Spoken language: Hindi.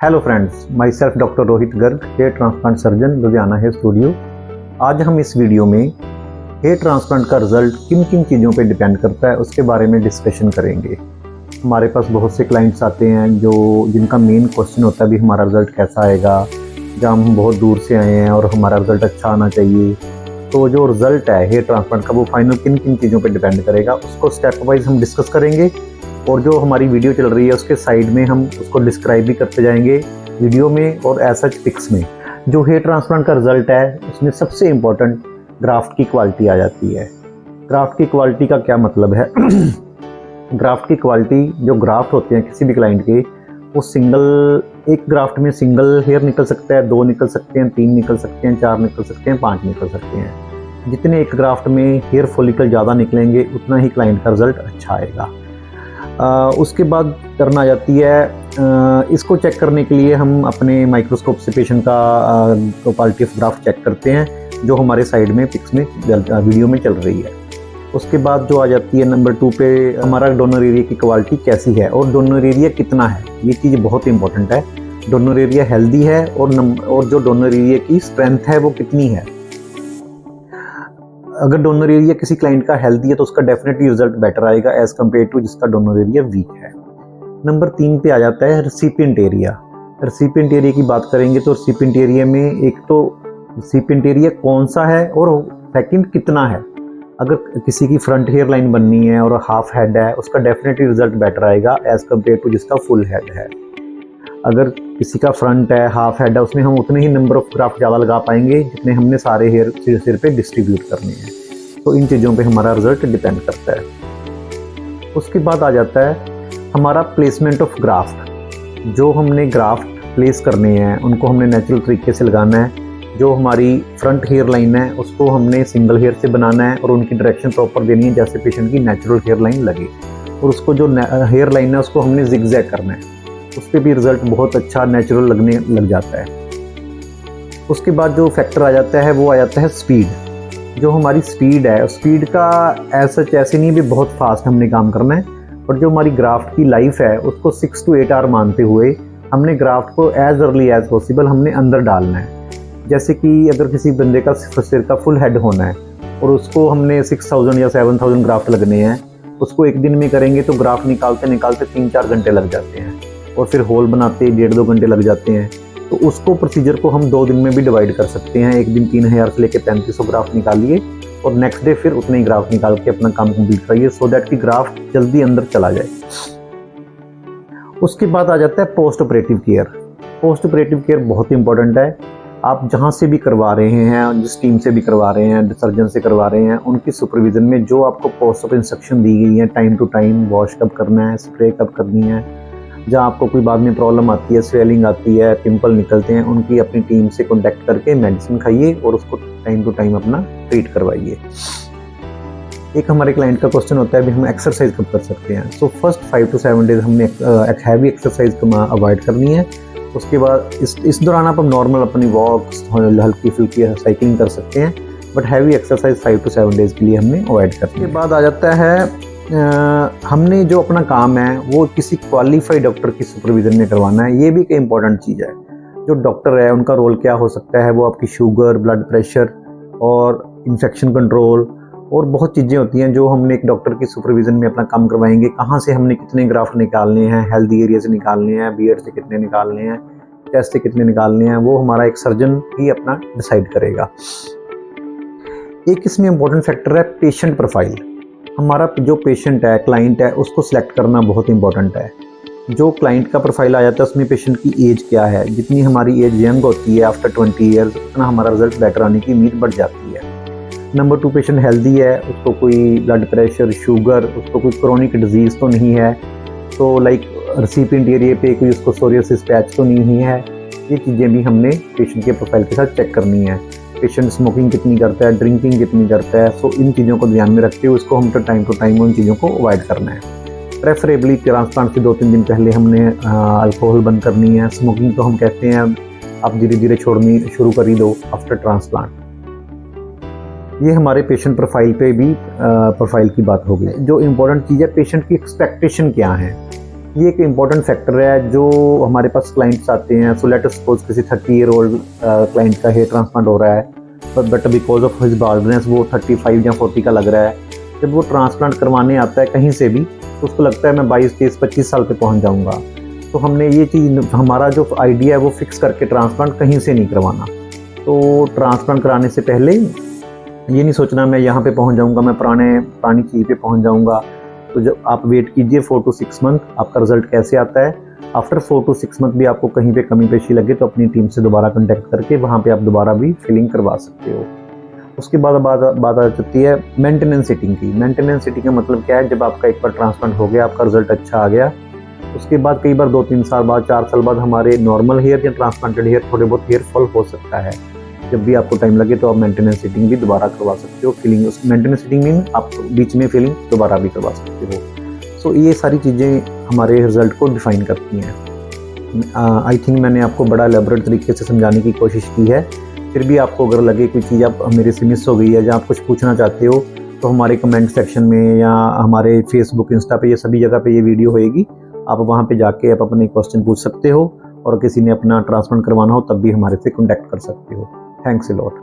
Hello friends, myself doctor Rohit Garg, hair transplant surgeon, Ludhiana hair studio. आज हम इस वीडियो में हेयर ट्रांसप्लांट का रिजल्ट किन किन चीज़ों पे डिपेंड करता है उसके बारे में डिस्कशन करेंगे। हमारे पास बहुत से क्लाइंट्स आते हैं जिनका मेन क्वेश्चन होता है भी हमारा रिजल्ट कैसा आएगा, जब हम बहुत दूर से आए हैं और हमारा रिजल्ट अच्छा आना चाहिए। तो जो रिजल्ट है हेयर ट्रांसप्लांट का वो फाइनल किन किन चीज़ों पर डिपेंड करेगा उसको स्टेप वाइज हम डिस्कस करेंगे। और जो हमारी वीडियो चल रही है उसके साइड में हम उसको डिस्क्राइब भी करते जाएंगे वीडियो में और ऐसा पिक्स में। जो हेयर ट्रांसप्लांट का रिजल्ट है उसमें सबसे इम्पोर्टेंट ग्राफ्ट की क्वालिटी आ जाती है। ग्राफ्ट की क्वालिटी का क्या मतलब है? ग्राफ्ट की क्वालिटी, जो ग्राफ्ट होते हैं किसी भी क्लाइंट के, वो एक ग्राफ्ट में सिंगल हेयर निकल सकता है, 2 निकल सकते हैं, 3 निकल सकते हैं, 4 निकल सकते हैं, 5 निकल सकते हैं। जितने एक ग्राफ्ट में हेयर फॉलिकल ज़्यादा निकलेंगे उतना ही क्लाइंट का रिजल्ट अच्छा आएगा। उसके बाद करना आ जाती है, इसको चेक करने के लिए हम अपने माइक्रोस्कोप से पेशेंट का क्वालिटी ऑफ ग्राफ्ट चेक करते हैं, जो हमारे साइड में पिक्स में वीडियो में चल रही है। उसके बाद जो आ जाती है नंबर 2 पे, हमारा डोनर एरिया की क्वालिटी कैसी है और डोनर एरिया कितना है। ये चीज़ बहुत इंपॉर्टेंट है। डोनर एरिया हेल्दी है और जो डोनर एरिया की स्ट्रेंथ है वो कितनी है। अगर डोनर एरिया किसी क्लाइंट का हेल्दी है तो उसका डेफिनेटली रिजल्ट बेटर आएगा एज कम्पेयर टू जिसका डोनर एरिया वीक है। नंबर 3 पे आ जाता है रेसिपिएंट एरिया। रेसिपिएंट एरिया की बात करेंगे तो रेसिपिएंट एरिया में एक तो रेसिपिएंट एरिया कौन सा है और सेकंड कितना है। अगर किसी की फ्रंट हेयर लाइन बननी है और हाफ हेड है उसका डेफिनेटली रिजल्ट बेटर आएगा एज कम्पेयर टू जिसका फुल हेड है। अगर किसी का फ्रंट है, हाफ हेड है, उसमें हम उतने ही नंबर ऑफ ग्राफ्ट ज़्यादा लगा पाएंगे जितने हमने सारे हेयर सिर पे डिस्ट्रीब्यूट करने हैं। तो इन चीज़ों पे हमारा रिजल्ट डिपेंड करता है। उसके बाद आ जाता है हमारा प्लेसमेंट ऑफ ग्राफ्ट। जो हमने ग्राफ्ट प्लेस करने हैं उनको हमने नेचुरल तरीके से लगाना है। जो हमारी फ्रंट हेयर लाइन है उसको हमने सिंगल हेयर से बनाना है और उनकी डायरेक्शन प्रॉपर देनी है जैसे पेशेंट की नेचुरल हेयर लाइन लगे। और उसको जो हेयर लाइन है उसको हमने जिगजैग करना है, उस पर भी रिजल्ट बहुत अच्छा नेचुरल लगने लग जाता है। उसके बाद जो फैक्टर आ जाता है वो आ जाता है स्पीड। जो हमारी स्पीड है, स्पीड का ऐसे नहीं भी बहुत फास्ट हमने काम करना है, और जो हमारी ग्राफ्ट की लाइफ है उसको 6 to 8 आवर मानते हुए हमने ग्राफ्ट को एज अर्ली एज पॉसिबल हमने अंदर डालना है। जैसे कि अगर किसी बंदे का सिर का फुल हेड होना है और उसको हमने 6000 या 7000 ग्राफ्ट लगने हैं, उसको एक दिन में करेंगे तो ग्राफ्ट निकालते निकालते 3-4 घंटे लग जाते हैं और फिर होल बनाते 1.5-2 घंटे लग जाते हैं। तो उसको प्रोसीजर को हम 2 दिन में भी डिवाइड कर सकते हैं। एक दिन 3000 से लेकर 3500 ग्राफ्ट निकालिए और नेक्स्ट डे फिर उतने ही ग्राफ्ट निकाल के अपना काम कंप्लीट करिए, सो दैट कि ग्राफ्ट जल्दी अंदर चला जाए। उसके बाद आ जाता है post operative care. Post operative care बहुत इंपॉर्टेंट है। आप जहाँ से भी करवा रहे हैं, जिस टीम से भी करवा रहे हैं, सर्जन से करवा रहे हैं, उनकी सुपरविजन में जो आपको पोस्ट ऑप इंस्ट्रक्शन दी गई है, टाइम टू टाइम वॉश कब करना है, स्प्रे कब करनी है, जहाँ आपको कोई बाद में प्रॉब्लम आती है, स्वेलिंग आती है, पिंपल निकलते हैं, उनकी अपनी टीम से कॉन्टैक्ट करके मेडिसिन खाइए और उसको टाइम टू टाइम अपना ट्रीट करवाइए। एक हमारे क्लाइंट का क्वेश्चन होता है भी हम एक्सरसाइज कब कर सकते हैं। सो फर्स्ट 5 to 7 डेज हमने एक हैवी एक्सरसाइज अवॉइड करनी है। उसके बाद इस दौरान आप नॉर्मल अपनी वॉक्स, हल्की फुल्की साइकिलिंग कर सकते हैं, but heavy exercise 5 to 7 days के लिए हमने अवॉइड करनी है। उसके बाद आ जाता है हमने जो अपना काम है वो किसी क्वालिफाइड डॉक्टर की सुपरविजन में करवाना है। ये भी एक इम्पॉर्टेंट चीज़ है। जो डॉक्टर है उनका रोल क्या हो सकता है, वो आपकी शुगर, ब्लड प्रेशर और इन्फेक्शन कंट्रोल और बहुत चीज़ें होती हैं जो हमने एक डॉक्टर की सुपरविजन में अपना काम करवाएंगे। कहाँ से हमने कितने ग्राफ्ट निकालने हैं, हेल्दी एरिया से निकालने हैं, बियर्ड से कितने निकालने हैं, चेस्ट से कितने निकालने हैं, वो हमारा एक सर्जन ही अपना डिसाइड करेगा। एक इसमें इम्पोर्टेंट फैक्टर है पेशेंट प्रोफाइल। हमारा जो पेशेंट है, क्लाइंट है, उसको सिलेक्ट करना बहुत इंपॉर्टेंट है। जो क्लाइंट का प्रोफाइल आ जाता है उसमें पेशेंट की एज क्या है। जितनी हमारी एज यंग होती है आफ्टर 20 ईयर्स, उतना हमारा रिजल्ट बेटर आने की उम्मीद बढ़ जाती है। नंबर 2, पेशेंट हेल्दी है, उसको कोई ब्लड प्रेशर, शुगर, उसको कोई क्रोनिक डिजीज़ तो नहीं है, तो लाइक रेसिपिएंट एरिया पे कोई उसको सोरियासिस पैच तो नहीं है। ये चीज़ें भी हमने पेशेंट के प्रोफाइल के साथ चेक करनी है। पेशेंट स्मोकिंग कितनी करता है, ड्रिंकिंग कितनी करता है, सो इन चीज़ों को ध्यान में रखते हुए उसको हम टाइम टू टाइम उन चीज़ों को अवॉइड करना है। प्रेफरेबली ट्रांसप्लांट से 2-3 दिन पहले हमने अल्कोहल बंद करनी है। स्मोकिंग तो हम कहते हैं आप धीरे धीरे छोड़नी शुरू कर ही दो आफ्टर ट्रांसप्लांट। ये हमारे पेशेंट प्रोफाइल पे भी प्रोफाइल की बात होगी। जो इम्पोर्टेंट चीज़ है, पेशेंट की एक्सपेक्टेशन क्या है। ये एक इम्पॉर्टेंट फैक्टर है जो हमारे पास क्लाइंट्स आते हैं। सो लेट अस सपोज किसी 30 ईयर ओल्ड क्लाइंट का हेयर ट्रांसप्लांट हो रहा है, but because of his baldness वो 35 या 40 का लग रहा है। जब वो ट्रांसप्लांट करवाने आता है कहीं से भी, तो उसको लगता है मैं 22, 23, 25 साल पे पहुंच जाऊंगा। तो हमने ये चीज़, हमारा जो आइडिया है वो फिक्स करके ट्रांसप्लांट कहीं से नहीं करवाना। तो ट्रांसप्लांट कराने से पहले ये नहीं सोचना मैं यहाँ पे पहुँच जाऊँगा, मैं पुरानी चीज़ पे पहुँच जाऊँगा। तो जब आप वेट कीजिए 4 to 6 मंथ, आपका रिजल्ट कैसे आता है। आफ्टर 4 to 6 मंथ भी आपको कहीं पे कमी पेशी लगे तो अपनी टीम से दोबारा कॉन्टैक्ट करके वहाँ पे आप दोबारा भी फिलिंग करवा सकते हो। उसके बाद बात आ जाती है मेंटेनेंस सेटिंग की। मेंटेनेंस सेटिंग का मतलब क्या है, जब आपका एक बार ट्रांसप्लांट हो गया, आपका रिजल्ट अच्छा आ गया, उसके बाद कई बार 2-3 साल बाद, 4 साल बाद हमारे नॉर्मल हेयर या ट्रांसप्लांटेड हेयर थोड़े बहुत हेयर फॉल हो सकता है। जब भी आपको टाइम लगे तो आप मेंटेनेंस सेटिंग भी दोबारा करवा सकते हो। फिलिंग, उस मेंटेनेंस सेटिंग में आप बीच में फिलिंग दोबारा भी करवा सकते हो। सो ये सारी चीज़ें हमारे रिजल्ट को डिफ़ाइन करती हैं। आई थिंक मैंने आपको बड़ा एलेबोरेट तरीके से समझाने की कोशिश की है। फिर भी आपको अगर लगे कोई चीज़ आप मेरे से मिस हो गई है या आप कुछ पूछना चाहते हो, तो हमारे कमेंट सेक्शन में या हमारे फेसबुक, इंस्टा पे, ये सभी जगह पे ये वीडियो होएगी। आप वहाँ पे जाके आप अपने क्वेश्चन पूछ सकते हो, और किसी ने अपना ट्रांसप्लांट करवाना हो तब भी हमारे से कॉन्टैक्ट कर सकते हो। Thanks a lot.